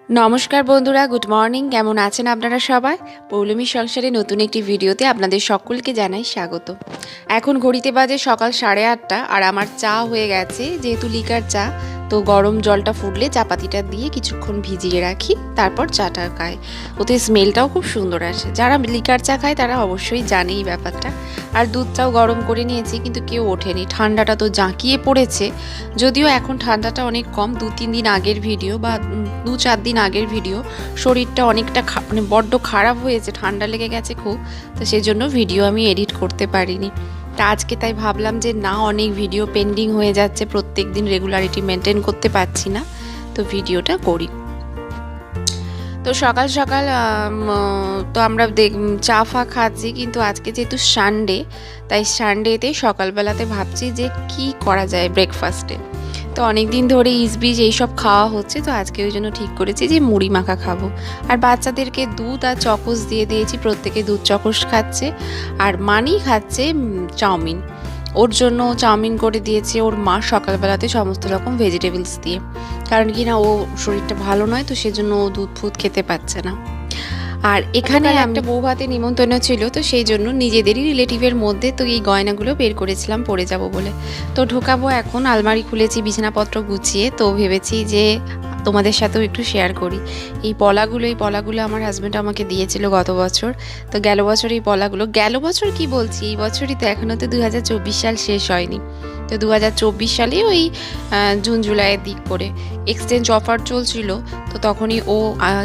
নমস্কার বন্ধুরা, good morning. কেমন আছেন আপনারা সবাই? পৌলমীর সংসারে নতুন একটি ভিডিওতে আপনাদের সকলকে জানাই স্বাগত। এখন ঘড়িতে বাজে সকাল 8:30 আর আমার চা হয়ে গেছে। যেহেতু লিকার চা, তো গরম জলটা ফুটলে চাপাতিটা দিয়ে কিছুক্ষণ ভিজিয়ে রাখি, তারপর চাটা খাই। ওতে স্মেলটাও খুব সুন্দর আসে। যারা লিকার চা খায় তারা অবশ্যই জানে এই ব্যাপারটা। আর দুধটাও গরম করে নিয়েছি, কিন্তু কেউ ওঠেনি। ঠান্ডাটা তো জাঁকিয়ে পড়েছে। যদিও এখন ঠান্ডাটা অনেক কম, 2-3 দিন আগের ভিডিও বা 2-4 দিন আগের ভিডিও। শরীরটা অনেকটা মানে বড্ড খারাপ হয়েছে, ঠান্ডা লেগে গেছে খুব। তো সেই জন্য ভিডিও আমি এডিট করতে পারিনি। তা আজকে তাই ভাবলাম যে না, অনেক ভিডিও পেন্ডিং হয়ে যাচ্ছে, প্রত্যেক দিন রেগুলারিটি মেনটেন করতে পারছি না, তো ভিডিওটা করি। তো সকাল সকাল তো আমরা চা ফা খাচ্ছি, কিন্তু আজকে যেহেতু সানডে, তাই সানডেতে সকালবেলাতে ভাবছি যে কি করা যায় ব্রেকফাস্টে। তো অনেক দিন ধরে ইসবিজ এইসব খাওয়া হচ্ছে, তো আজকে ওই জন্য ঠিক করেছি যে মুড়ি মাখা খাবো। আর বাচ্চাদেরকে দুধ আর চকোস দিয়ে দিয়েছি, প্রত্যেকে দুধ চকোস খাচ্ছে। আর মানি খাচ্ছে চাউমিন। ওর জন্য চাউমিন করে দিয়েছে ওর মা সকালবেলাতে সমস্ত রকম ভেজিটেবলস দিয়ে, কারণ কি না ও শরীরটা ভালো নয়, তো সেজন্য ও দুধ ফুদ খেতে পাচ্ছে না। আর এখানে একটা বউ ভাতে নিমন্ত্রণ ছিল, তো সেই জন্য নিজেদেরই রিলেটিভের মধ্যে তো এই গয়নাগুলো বের করেছিলাম পরে যাব বলে। তো ঢোকাবো এখন, আলমারি খুলেছি বিছানাপত্র গুছিয়ে, তো ভেবেছি যে তোমাদের সাথেও একটু শেয়ার করি। এই পলাগুলো আমার হাজব্যান্ড আমাকে দিয়েছিল গত বছর। তো গেল বছর এই পলাগুলো, গেল বছর কি বলছি, এই বছরই তো, এখনও তো 2024 সাল শেষ হয়নি। তো 2024 সালে ওই জুন জুলাইয়ের দিক করে এক্সচেঞ্জ অফার চলছিল, তো তখনই ও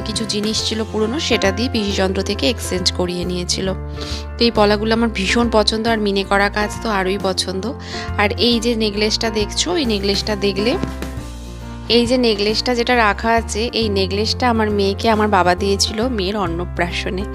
কিছু জিনিস ছিল পুরনো, সেটা দিয়ে পিসিচন্দ্র থেকে এক্সচেঞ্জ করিয়ে নিয়েছিল। তো এই পলাগুলো আমার ভীষণ পছন্দ, আর মিনে করা কাজ তো আরোই পছন্দ। আর এই যে নেকলেসটা দেখছো, এই নেকলেসটা দেখলে, এই যে নেকলেসটা যেটা রাখা আছে, এই নেকলেসটা আমার মেয়েকে আমার বাবা দিয়েছিল মেয়ের অন্নপ্রাশনে।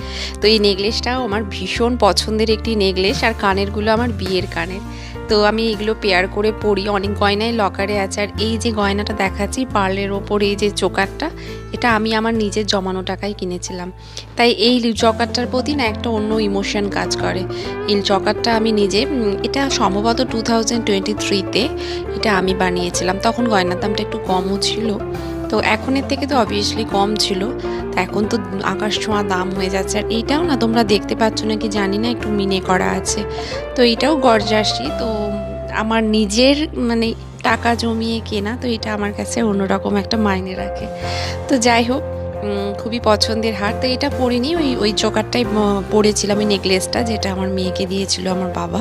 তো এই নেকলেসটাও আমার ভীষণ পছন্দের একটি নেকলেস, আর কানেরগুলো আমার বিয়ের কানের। তো আমি এগুলো পেয়ার করে পরি, অনেক গয়নাই লকারে আছে। আর এই যে গয়নাটা দেখাচ্ছি পার্লের ওপর, এই যে চোকারটা, এটা আমি আমার নিজের জমানো টাকায় কিনেছিলাম। তাই এই চকারটার প্রতি না একটা অন্য ইমোশন কাজ করে। এই চকারটা আমি নিজে, এটা সম্ভবত 2023-তে এটা আমি বানিয়েছিলাম। তখন গয়নার দামটা একটু কমও ছিল, তো এখনের থেকে তো অবভিয়াসলি কম ছিল। তো এখন তো আকাশ ছোঁয়া দাম হয়ে যাচ্ছে। আর এইটাও না, তোমরা দেখতে পাচ্ছ নাকি জানি না, একটু মিনে করা আছে। তো এইটাও গর্জাসি। তো আমার নিজের মানে টাকা জমিয়ে কেনা, তো এটা আমার কাছে অন্যরকম একটা মাইনে রাখে। তো যাই হোক, খুবই পছন্দের হার। তো এটা পরিনি, ওই চোকারটাই পরেছিলাম, ওই নেকলেসটা যেটা আমার মেয়েকে দিয়েছিল আমার বাবা।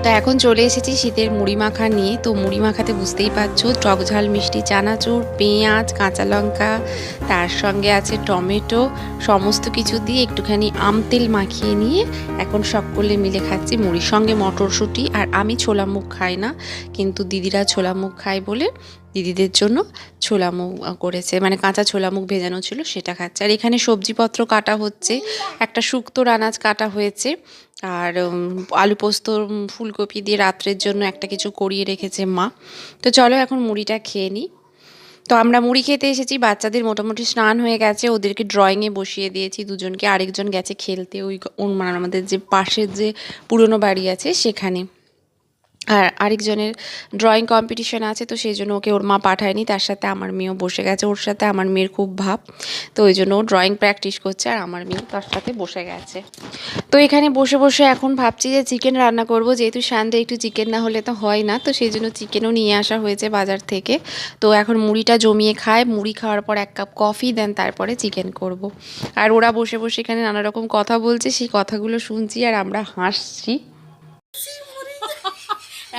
তো এখন চলে এসেছি শীতের মুড়ি মাখা নিয়ে। তো মুড়ি মাখাতে বুঝতেই পারছো, টক ঝাল মিষ্টি চানাচুর, পেঁয়াজ, কাঁচা লঙ্কা, তার সঙ্গে আছে টমেটো, সমস্ত কিছু দিয়ে একটুখানি আমতেল মাখিয়ে নিয়ে এখন সকলে মিলে খাচ্ছি। মুড়ির সঙ্গে মটরশুঁটি, আর আমি ছোলা মুখ খাই না, কিন্তু দিদিরা ছোলা মুখ খায় বলে দিদিদের জন্য ছোলা মুখ করেছে, মানে কাঁচা ছোলা মুখ ভেজানো ছিল, সেটা খাচ্ছে। আর এখানে সবজিপত্র কাটা হচ্ছে, একটা শুক্তোর আনাজ কাটা হয়েছে, আর আলু পোস্ত, ফুলকপি দিয়ে রাত্রের জন্য একটা কিছু করিয়ে রেখেছে মা। তো চলো এখন মুড়িটা খেয়ে নিই। তো আমরা মুড়ি খেতে এসেছি, বাচ্চাদের মোটামুটি স্নান হয়ে গেছে, ওদেরকে ড্রয়িংয়ে বসিয়ে দিয়েছি দুজনকে, আরেকজন গেছে খেলতে ওই মানে আমাদের যে পাশের যে পুরনো বাড়ি আছে সেখানে। আর আরেকজনের ড্রয়িং কম্পিটিশন আছে, তো সেই জন্য ওকে ওর মা পাঠায়নি, তার সাথে আমার মেয়েও বসে গেছে। ওর সাথে আমার মেয়ের খুব ভাব, তো ওই জন্য ও ড্রয়িং প্র্যাকটিস করছে, আর আমার মেয়েও তার সাথে বসে গেছে। তো এখানে বসে বসে এখন ভাবছি যে চিকেন রান্না করব, যেহেতু সানডে একটু চিকেন না হলে তো হয় না, তো সেই জন্য চিকেনও নিয়ে আসা হয়েছে বাজার থেকে। তো এখন মুড়িটা জমিয়ে খায়, মুড়ি খাওয়ার পর 1 কাপ কফি, দেন তারপরে চিকেন করব। আর ওরা বসে বসে এখানে নানা রকম কথা বলছে, সেই কথাগুলো শুনছি আর আমরা হাসছি।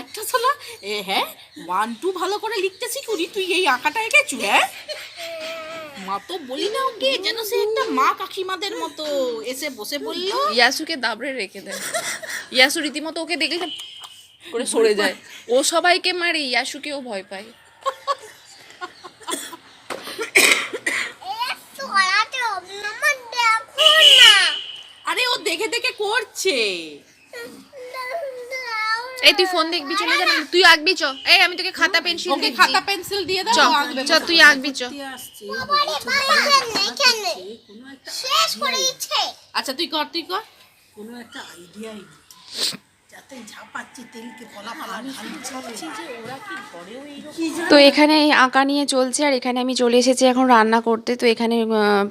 একটা ছোলা হ্যাঁ 1-2 ভালো করে লিখতে শিখুনি, তুই এই আঁকাটা এঁকেছু? হ্যাঁ, মা তো বলি না ওকে, যেন সে একটা মা কাকিমাদের মতো এসে বসে বললো। ইয়াসুকে দাবড়ে রেখে দেয়। ইয়াসু রীতিমতো ওকে দেখলে করে সরে যায়। ও সবাইকে মারে, ইয়াসুকেও ভয় পায়। আরে ও দেখে দেখে করছে। এই তুই ফোন দেখবি, চলে যা না, তুই আঁকবি চ। এই আমি তোকে খাতা পেন্সিল ওকে দিচ্ছি, খাতা পেন্সিল দিয়ে দাও, ও আঁকবে। চ তুই আঁকবি চ। আচ্ছা তুই কর, তুই কর। কোনো একটা আইডিয়াই নেই, ঝাপাচ্ছি তেলকে ফলা ফলা ভাবছি যে ওরা কি ঘরেও এইরকম। তো এখানে এই আঁকা নিয়ে চলছে, আর এখানে আমি চলে এসেছি এখন রান্না করতে। তো এখানে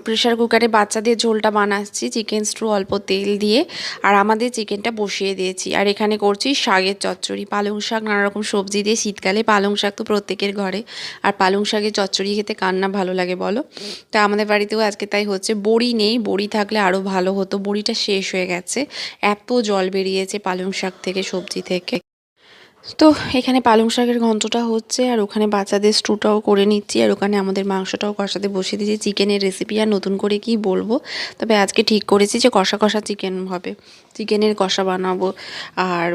প্রেশার কুকারে বাচ্চাদের ঝোলটা বানাচ্ছি চিকেন স্টু অল্প তেল দিয়ে, আর আমাদের চিকেনটা বসিয়ে দিয়েছি। আর এখানে করছি শাকের চচ্চড়ি, পালং শাক নানা রকম সবজি দিয়ে। শীতকালে পালং শাক তো প্রত্যেকের ঘরে, আর পালং শাকের চচ্চড়ি খেতে কার না ভালো লাগে বলো। তা আমাদের বাড়িতেও আজকে তাই হচ্ছে। বড়ি নেই, বড়ি থাকলে আরও ভালো হতো, বড়িটা শেষ হয়ে গেছে, এত জল বেরিয়েছে পালং শাক থেকে, সবজি থেকে। তো এখানে পালং শাকের ঘন্টটা হচ্ছে, আর ওখানে বাচ্চাদের স্টুটাও করে নিচ্ছি, আর ওখানে আমাদের মাংসটাও কষাতে বসিয়ে দিয়েছি। চিকেনের রেসিপি আর নতুন করে কি বলবো, তবে আজকে ঠিক করেছি যে কষা কষা চিকেন হবে, চিকেনের কষা বানাবো। আর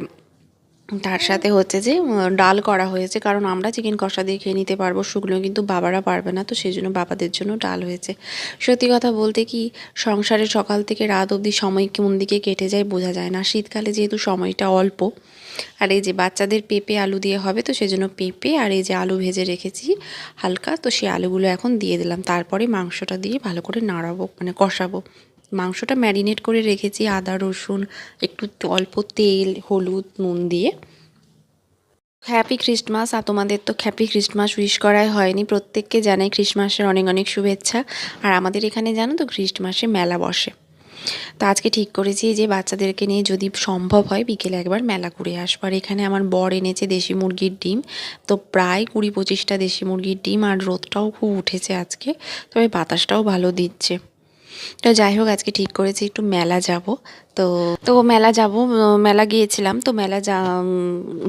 তার সাথে হচ্ছে যে ডাল করা হয়েছে, কারণ আমরা চিকেন কষা দিয়ে খেয়ে নিতে পারবো, শুকনো কিন্তু বাবারা পারবে না, তো সেই জন্য বাবাদের জন্য ডাল হয়েছে। সত্যি কথা বলতে কি, সংসারে সকাল থেকে রাত অবধি সময় কোন দিকে কেটে যায় বোঝা যায় না। শীতকালে যেহেতু সময়টা অল্প, আর এই যে বাচ্চাদের পেঁপে আলু দিয়ে হবে, তো সেজন্য পেঁপে আর এই যে আলু ভেজে রেখেছি হালকা, তো সেই আলুগুলো এখন দিয়ে দিলাম। তারপরে মাংসটা দিয়ে ভালো করে নাড়াবো, মানে কষাবো। মাংসটা ম্যারিনেট করে রেখেছি আদা রসুন, একটু অল্প তেল হলুদ নুন দিয়ে। Happy Christmas. আর তোমাদের তো হ্যাপি ক্রিসমাস উইশ করাই হয়নি, প্রত্যেককে জানাই ক্রিসমাসের অনেক অনেক শুভেচ্ছা। আর আমাদের এখানে জানো তো ক্রিসমাসে মেলা বসে, তো আজকে ঠিক করেছি যে বাচ্চাদেরকে নিয়ে যদি সম্ভব হয় বিকেলে একবার মেলা ঘুরে আসবো। আর এখানে আমার বর এনেছে দেশি মুরগির ডিম, তো প্রায় 20-25টা দেশি মুরগির ডিম। আর রোদটাও খুব উঠেছে আজকে, তবে বাতাসটাও ভালো দিচ্ছে। তো যাই হোক, আজকে ঠিক করেছি একটু মেলা যাব। তো তো মেলা যাব, মেলা গিয়েছিলাম। তো মেলা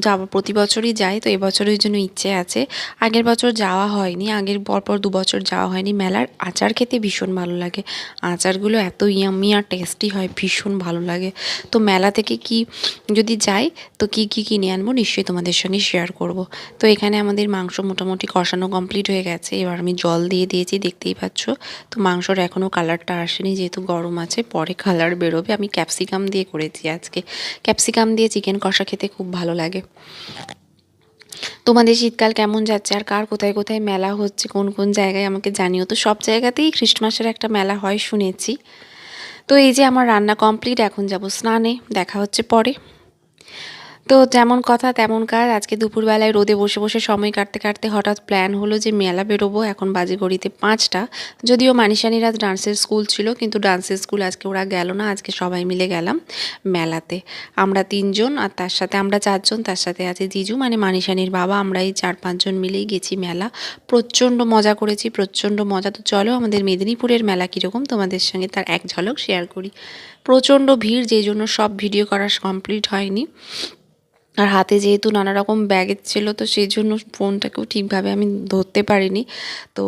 যাব প্রতি বছরই যাই, তো এবছরের জন্য ইচ্ছে আছে। আগের বছর যাওয়া হয়নি, আগের পরপর 2 বছর যাওয়া হয়নি। মেলার আচার খেতে ভীষণ ভালো লাগে, আচারগুলো এত ইয়াম্মি আর টেস্টি হয়, ভীষণ ভালো লাগে। তো মেলা থেকে কি যদি যাই, তো কি কি কিনে আনবো নিশ্চয়ই তোমাদের সঙ্গে শেয়ার করব। তো এখানে আমাদের মাংস মোটামুটি কষানো কমপ্লিট হয়ে গেছে, এবার আমি জল দিয়ে দিয়েছি, দেখতেই পাচ্ছ। তো মাংসর এখনও কালারটা আসেনি, যেহেতু গরম আছে, পরে কালার বেরোবে। আমি ক্যাপসিকাম দিয়ে করেছি আজকে, ক্যাপসিকাম দিয়ে চিকেন কষা খেতে খুব ভালো লাগে। তোমাদের শীতকাল কেমন যাচ্ছে, আর কার কোথায় কোথায় মেলা হচ্ছে, কোন কোন জায়গায় আমাকে জানিও। তো সব জায়গাতেই খ্রিস্টমাসের একটা মেলা হয় শুনেছি। তো এই যে আমার রান্না কমপ্লিট, এখন যাব স্নানে, দেখা হচ্ছে পরে। তো যেমন কথা তেমন কাজ। আজকে দুপুরবেলায় রোদে বসে বসে সময় কাটতে কাটতে হঠাৎ প্ল্যান হলো যে মেলা বেরোবো। এখন বাজে ঘড়িতে 5টা, যদিও মানিশানির আজ ডান্সের স্কুল ছিল, কিন্তু ডান্সের স্কুল আজকে ওরা গেল না, আজকে সবাই মিলে গেলাম মেলাতে। আমরা 3জন, আর তার সাথে আমরা 4জন, তার সাথে আছে জিজু মানে মানিশানির বাবা। আমরা এই 4-5 জন মিলেই গেছি মেলা। প্রচণ্ড মজা করেছি, প্রচণ্ড মজা। তো চলো আমাদের মেদিনীপুরের মেলা কীরকম তোমাদের সঙ্গে তার এক ঝলক শেয়ার করি। প্রচণ্ড ভিড়, যেই জন্য সব ভিডিও করা কমপ্লিট হয়নি। আর হাতে যেহেতু নানা রকম ব্যাগেজ ছিল, তো সেই জন্য ফোনটাকেও ঠিকভাবে আমি ধরতে পারিনি, তো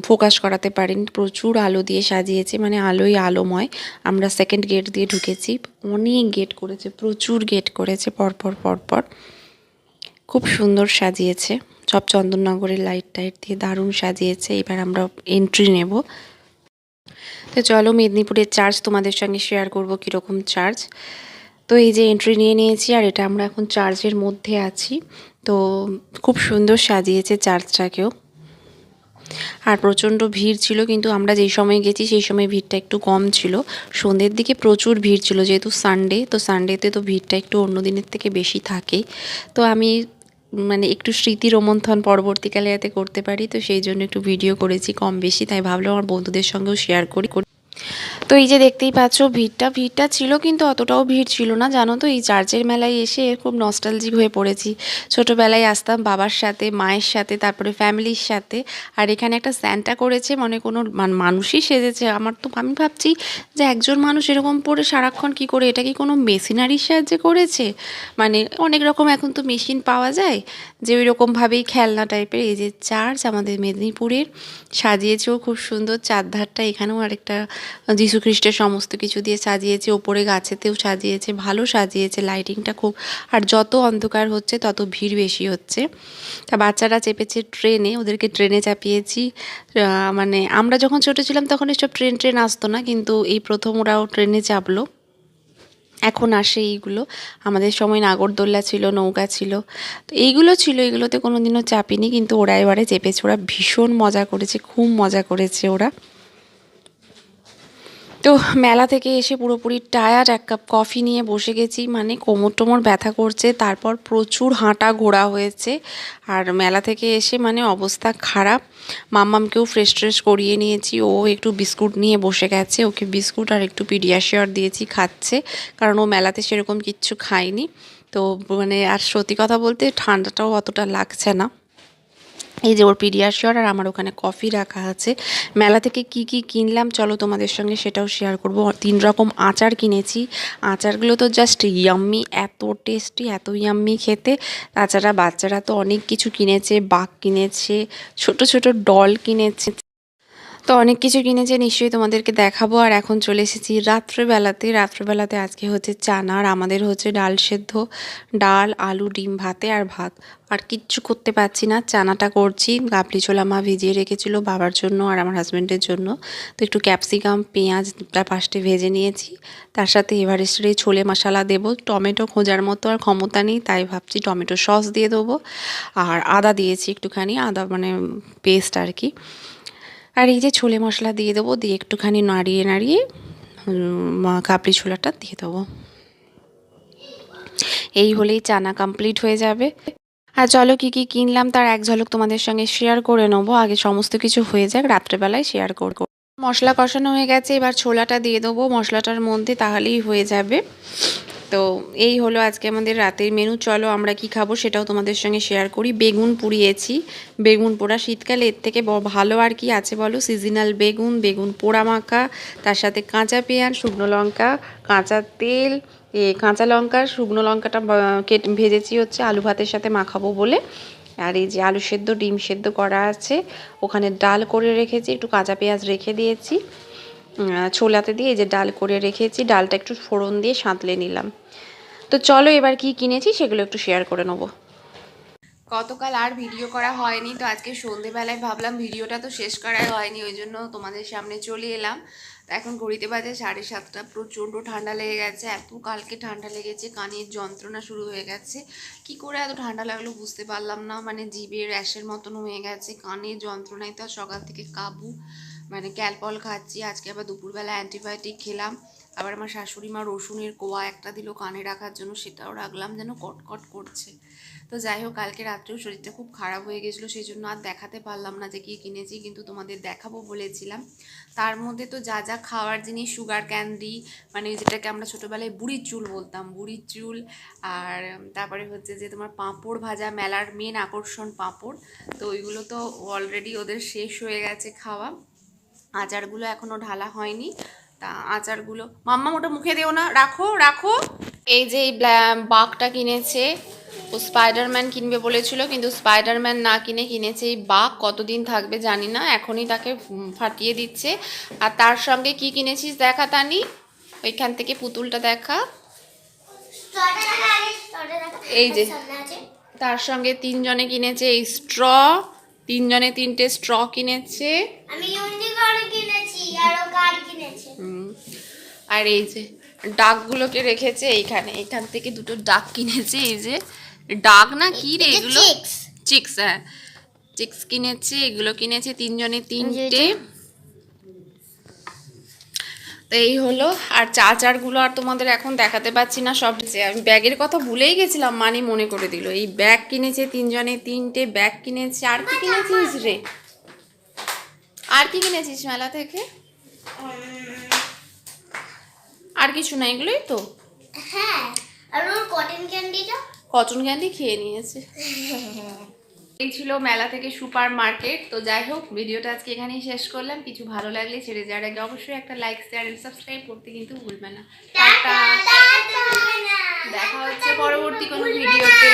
ফোকাস করাতে পারিনি। প্রচুর আলো দিয়ে সাজিয়েছে, মানে আলোই আলোময়। আমরা সেকেন্ড গেট দিয়ে ঢুকেছি, অনেক গেট করেছে, প্রচুর গেট করেছে পরপর পরপর, খুব সুন্দর সাজিয়েছে। সব চন্দননগরের লাইট টাইট দিয়ে দারুণ সাজিয়েছে। এবার আমরা এন্ট্রি নেব। তো চলো মেদিনীপুরের চার্জ তোমাদের সঙ্গে শেয়ার করব কীরকম চার্জ। তো এই যে এন্ট্রি নিয়ে নিয়েছি, আর এটা আমরা এখন চার্চের মধ্যে আছি। তো খুব সুন্দর সাজিয়েছে চার্চটাকেও, আর প্রচণ্ড ভিড় ছিল, কিন্তু আমরা যেই সময় গেছি সেই সময় ভিড়টা একটু কম ছিল। সন্ধ্যের দিকে প্রচুর ভিড় ছিল, যেহেতু সানডে, তো সানডেতে তো ভিড়টা একটু অন্য দিনের থেকে বেশি থাকে। তো আমি মানে একটু স্মৃতি রোমন্থন পরবর্তীকালে যাতে করতে পারি, তো সেই জন্য একটু ভিডিও করেছি কম বেশি, তাই ভাবলাম আমার বন্ধুদের সঙ্গেও শেয়ার করি। তো এই যে দেখতেই পাচ্ছ ভিড়টা ছিল, কিন্তু অতটাও ভিড় ছিল না জানো তো। এই চার্চের মেলায় এসে খুব নস্টালজিক হয়ে পড়েছি। ছোটোবেলায় আসতাম বাবার সাথে, মায়ের সাথে, তারপরে ফ্যামিলির সাথে। আর এখানে একটা স্যান্টা করেছে, মনে কোনো মানুষই সেজেছে। আমি ভাবছি যে একজন মানুষ এরকম পরে সারাক্ষণ কী করে, এটা কি কোনো মেশিনারির সাহায্যে করেছে? মানে অনেক রকম এখন তো মেশিন পাওয়া যায়, যে ওই রকমভাবেই খেলনা টাইপের। এই যে চার্চ আমাদের মেদিনীপুরের, সাজিয়েছেও খুব সুন্দর চারধারটা। এখানেও আরেকটা যীশু খ্রিস্টের সমস্ত কিছু দিয়ে সাজিয়েছে, ওপরে গাছেতেও সাজিয়েছে, ভালো সাজিয়েছে, লাইটিংটা খুব। আর যত অন্ধকার হচ্ছে তত ভিড় বেশি হচ্ছে। তা বাচ্চারা চেপেছে ট্রেনে, ওদেরকে ট্রেনে চাপিয়েছি। মানে আমরা যখন ছোটো ছিলাম তখন এসব ট্রেন আসতো না, কিন্তু এই প্রথম ওরাও ট্রেনে চাপলো, এখন আসে এইগুলো। আমাদের সময় নাগরদোল্লা ছিল, নৌকা ছিল, তো এইগুলো ছিল, এগুলোতে কোনো দিনও চাপিনি, কিন্তু ওরা এবারে চেপেছে। ওরা ভীষণ মজা করেছে, খুব মজা করেছে ওরা। তো মেলা থেকে এসে পুরোপুরি টায়ার্ড, এক কাপ কফি নিয়ে বসে গেছি, মানে কোমর টোমর ব্যথা করছে, তারপর প্রচুর হাঁটা ঘোরা হয়েছে। আর মেলা থেকে এসে মানে অবস্থা খারাপ। মাম্মামকেও ফ্রেশ ট্রেশ করিয়ে নিয়েছি, ও একটু বিস্কুট নিয়ে বসে গেছে, ওকে বিস্কুট আর একটু পিডিয়াশিওর দিয়েছি, খাচ্ছে, কারণ ও মেলাতে সেরকম কিচ্ছু খায়নি। তো মানে আর সত্যি কথা বলতে ঠান্ডাটাও অতটা লাগছে না। এই যে ওর পিডিয়াশিওর আর আমার ওখানে কফি রাখা আছে। মেলা থেকে কি কি কিনলাম চলো তোমাদের সঙ্গে সেটাও শেয়ার করব। 3 রকম আচার কিনেছি। আচারগুলো তো জাস্ট ইয়াম্মি, এত টেস্টি, এত ইয়াম্মি খেতে। তাছাড়া বাচ্চারা তো অনেক কিছু কিনেছে, বাঘ কিনেছে, ছোট ছোট ডল কিনেছে, তো অনেক কিছু কিনেছে, নিশ্চয়ই তোমাদেরকে দেখাবো। আর এখন চলে এসেছি রাত্রেবেলাতে আজকে হচ্ছে চানা, আর আমাদের হচ্ছে ডাল সেদ্ধ, ডাল আলু ডিম ভাতে আর ভাত। আর কিচ্ছু করতে পারছি না, চানাটা করছি। কাবলি ছোলা মা ভিজিয়ে রেখেছিল বাবার জন্য আর আমার হাজব্যান্ডের জন্য। তো একটু ক্যাপসিকাম পেঁয়াজটা ফার্স্টে ভেজে নিয়েছি, তার সাথে এভারেস্টের এই ছোলে মশলা দেবো। টমেটো খোঁজার মতো আর ক্ষমতা নেই, তাই ভাবছি টমেটো সস দিয়ে দেবো। আর আদা দিয়েছি একটুখানি, আদা মানে পেস্ট আর কি। আর এই যে ছোলে মশলা দিয়ে দেবো, দিয়ে একটুখানি নাড়িয়ে নাড়িয়ে কাবলি ছোলাটা দিয়ে দেবো। এই হলেই চানা কমপ্লিট হয়ে যাবে। আর চলো কী কী কিনলাম তার এক ঝলক তোমাদের সঙ্গে শেয়ার করে নেবো। আগে সমস্ত কিছু হয়ে যাক, রাত্রেবেলায় শেয়ার করবো। মশলা কষানো হয়ে গেছে, এবার ছোলাটা দিয়ে দেবো মশলাটার মধ্যে, তাহলেই হয়ে যাবে। তো এই হলো আজকে আমাদের রাতের মেনু। চলো আমরা কি খাবো সেটাও তোমাদের সঙ্গে শেয়ার করি। বেগুন পুড়িয়েছি, বেগুন পোড়া, শীতকালে এর থেকে ভালো আর কি আছে বলো। সিজনাল বেগুন, বেগুন পোড়া মাখা, তার সাথে কাঁচা পেঁয়াজ, শুকনো লঙ্কা, কাঁচা তেল, কাঁচা লঙ্কা, শুকনো লঙ্কাটা কেটে ভেজেছি হচ্ছে আলু ভাতের সাথে মাখাবো বলে। আর এই যে আলু সেদ্ধ ডিম সেদ্ধ করা আছে, ওখানে ডাল করে রেখেছি, একটু কাঁচা পেঁয়াজ রেখে দিয়েছি ছোলাতে দিয়ে। এই যে ডাল করে রেখেছি, ডালটা একটু ফোড়ন দিয়ে সাঁতলে নিলাম। তো চলো এবার কি কিনেছি সেগুলো একটু শেয়ার করে নেবো। গতকাল আর ভিডিও করা হয়নি, তো আজকে সন্ধেবেলায় ভাবলাম ভিডিওটা তো শেষ করাই হয়নি, ওই জন্য তোমাদের সামনে চলে এলাম। তো এখন ঘড়িতে বাজে 7:30। প্রচণ্ড ঠান্ডা লেগে গেছে, এত কালকে ঠান্ডা লেগেছে, কানের যন্ত্রণা শুরু হয়ে গেছে। কি করে এত ঠান্ডা লাগলো বুঝতে পারলাম না, মানে জিভে র্যাশের মতন হয়ে গেছে, কানের যন্ত্রণায় তো সকাল থেকে কাবু, মানে ক্যালপল খাচ্ছি। আজকে আবার দুপুরবেলা অ্যান্টিবায়োটিক খেলাম। আবার আমার শাশুড়ি মা রসুনের কোয়া একটা দিল কানে রাখার জন্য, সেটাও রাখলাম, যেন কটকট করছে। তো যাই হোক, কালকে রাত্রেও শরীরটা খুব খারাপ হয়ে গেছিলো, সেই জন্য আর দেখাতে পারলাম না যে কী কিনেছি, কিন্তু তোমাদের দেখাবো বলেছিলাম। তার মধ্যে তো যা যা খাওয়ার জিনিস, সুগার ক্যান্ডি, মানে যেটাকে আমরা ছোটোবেলায় বুড়ির চুল বলতাম, বুড়ির চুল। আর তারপরে হচ্ছে যে তোমার পাঁপড় ভাজা, মেলার মেন আকর্ষণ পাঁপড়, তো ওইগুলো তো অলরেডি ওদের শেষ হয়ে গেছে খাওয়া। আচারগুলো এখনও ঢালা হয়নি, তা আচারগুলো মাম্মা ওটা মুখে দেও না, রাখো রাখো। এই যে এই বাঘটা কিনেছে, ও স্পাইডারম্যান কিনবে বলেছিল, কিন্তু স্পাইডারম্যান না কিনে কিনেছে এই বাঘ। কতদিন থাকবে জানি না, এখনই তাকে ফাটিয়ে দিচ্ছে। আর তার সঙ্গে কি কিনেছিস দেখা তানি, ওইখান থেকে পুতুলটা দেখা। এই যে তার সঙ্গে 3 জনে কিনেছে এই স্ট্র, 3 জনে 3টে স্ট্র কিনেছে। আর এই যে ডাকগুলোকে রেখেছে এইখানে, এইখান থেকে 2টো ডাক কিনেছে। এই যে ডাক না কি রে এগুলো, চিক্স, হ্যাঁ চিক্স কিনেছে, এগুলো কিনেছে 3 জনে 3টে। তো এই হলো। আর আচারগুলো আর তোমাদের এখন দেখাতে পাচ্ছি না, সব আমি ব্যাগের কথা ভুলেই গেছিলাম, মানে মনে করে দিল। এই ব্যাগ কিনেছে 3 জনে 3টে ব্যাগ কিনেছে। আর কি কিনেছিস রে, আর কি কিনেছিস মেলা থেকে? আর কিছু না, এগুলোই তো। হ্যাঁ, আর ওর কটন ক্যান্ডিটা, কটন ক্যান্ডি খেয়ে নিয়েছে। এই ছিল মেলা থেকে সুপার মার্কেট। তো যাই হোক, ভিডিওটা আজকে এখানেই শেষ করলাম। কিছু ভালো লাগলে ছেড়ে যাওয়ার আগে অবশ্যই একটা লাইক, শেয়ার এন্ড সাবস্ক্রাইব করতে কিন্তু ভুলবে না। টাটা, দেখা হচ্ছে পরবর্তী কোনো ভিডিওতে।